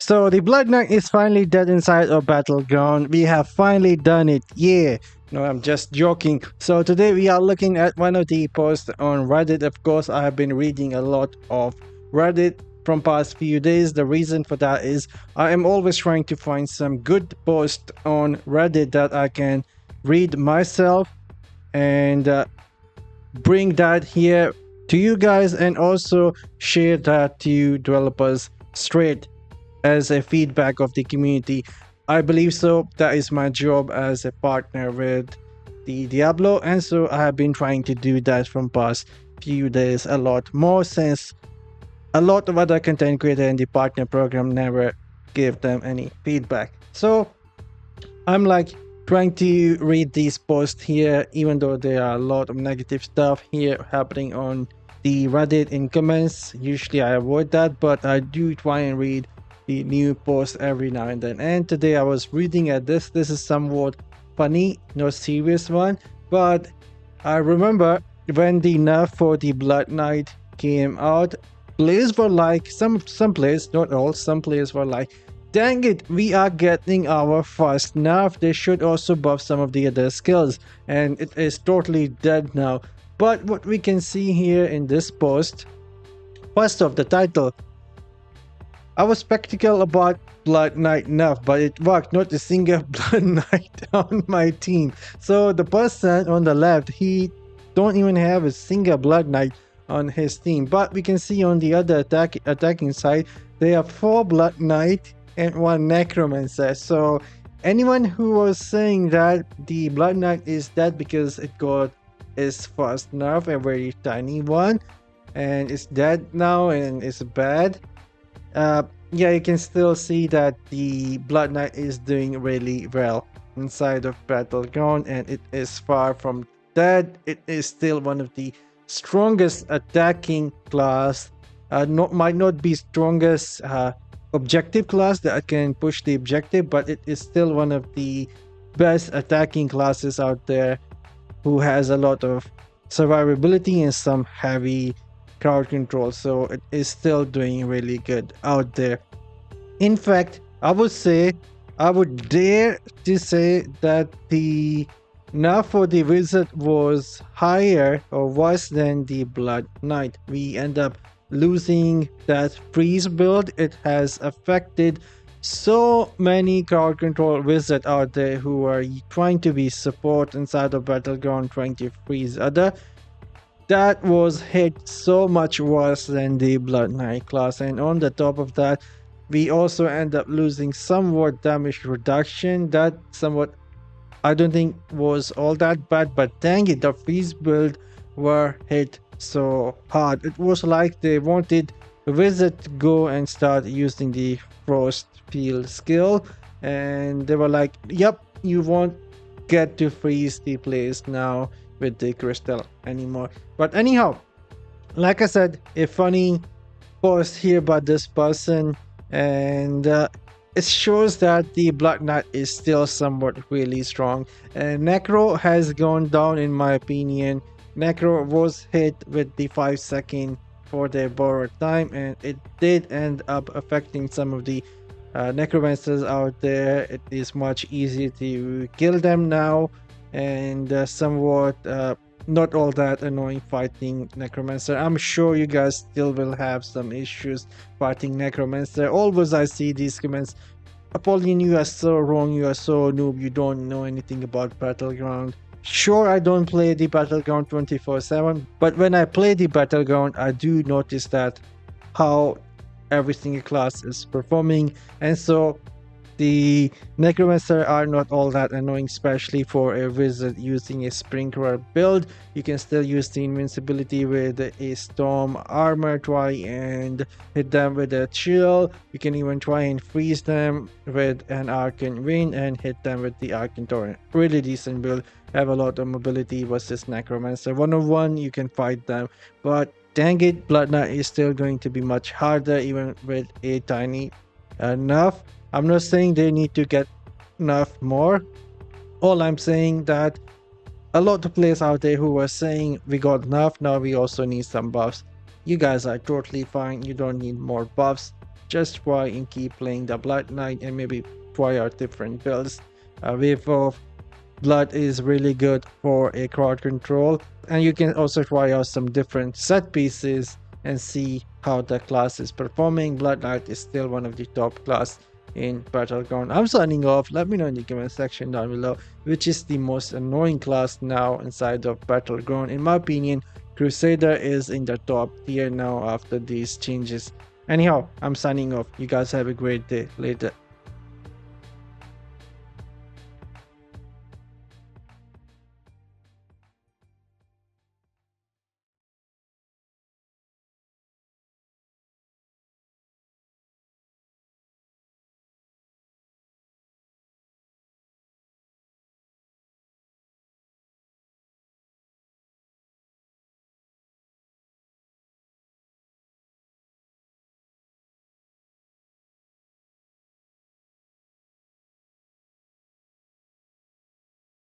So the Blood Knight is finally dead inside our battleground. We have finally done it. Yeah. No, I'm just joking. So today we are looking at one of the posts on Reddit. Of course, I have been reading a lot of Reddit from past few days. The reason for that is I am always trying to find some good posts on Reddit that I can read myself and bring that here to you guys and also share that to developers straight as a feedback of the community. I believe so. That is my job as a partner with the Diablo, and so I have been trying to do that from past few days a lot more, since a lot of other content creator in the partner program never give them any feedback. So I'm like trying to read these posts here, even though there are a lot of negative stuff here happening on the Reddit in comments. Usually I avoid that, but I do try and read the new posts every now and then. And today I was reading at this. This is somewhat funny, not serious one, but I remember when the nerf for the Blood Knight came out, players were like, some players, not all, some players were like, dang it, we are getting our first nerf. They should also buff some of the other skills, and it is totally dead now. But what we can see here in this post, first off, the title, I was skeptical about Blood Knight nerf, but it worked. Not a single Blood Knight on my team. So the person on the left, he don't even have a single Blood Knight on his team. But we can see on the other attacking side, there are 4 Blood Knight and 1 Necromancer. So anyone who was saying that the Blood Knight is dead because it got its first nerf, a very tiny one, and it's dead now and it's bad. Yeah, you can still see that the Blood Knight is doing really well inside of Battleground, and it is far from dead. It is still one of the strongest attacking class. Might not be strongest objective class that can push the objective, but it is still one of the best attacking classes out there, who has a lot of survivability and some heavy crowd control. So it is still doing really good out there. In fact, I would dare to say that the nerf for the wizard was higher or worse than the Blood Knight. We end up losing that freeze build. It has affected so many crowd control wizards out there who are trying to be support inside of Battleground, trying to freeze other. That was hit so much worse than the Blood Knight class, and on the top of that, we also end up losing somewhat damage reduction. That somewhat, I don't think was all that bad, but dang it, the freeze build were hit so hard. It was like they wanted the wizard to go and start using the frost field skill, and they were like, yep, you won't get to freeze the place now with the crystal anymore. But anyhow, like I said, a funny post here by this person, and it shows that the Blood Knight is still somewhat really strong. And Necro has gone down, in my opinion. Necro was hit with the 5-second for their borrowed time, and it did end up affecting some of the necromancers out there. It is much easier to kill them now, and somewhat not all that annoying fighting necromancer. I'm sure you guys still will have some issues fighting necromancer. Always I see these comments, Apollyon, you are so wrong, you are so noob, you don't know anything about Battleground. Sure, I don't play the Battleground 24/7, but when I play the Battleground, I do notice that how every single class is performing, and so the necromancer are not all that annoying, especially for a wizard using a sprinkler build. You can still use the invincibility with a storm armor, try and hit them with a chill. You can even try and freeze them with an arcane wind and hit them with the arcane torrent. Really decent build. Have a lot of mobility versus necromancer. 1-on-1 you can fight them, but dang it, Blood Knight is still going to be much harder even with a tiny nerf. I'm not saying they need to get nerf more. All I'm saying that a lot of players out there who were saying we got nerf, now we also need some buffs. You guys are totally fine. You don't need more buffs. just try and keep playing the Blood Knight and maybe try out different builds. Wave of Blood is really good for a crowd control, and you can also try out some different set pieces and see how the class is performing. Blood Knight is still one of the top class in Battleground. I'm signing off. Let me know in the comment section down below which is the most annoying class now inside of Battleground. In my opinion, Crusader is in the top tier now after these changes. Anyhow, I'm signing off. You guys have a great day. Later.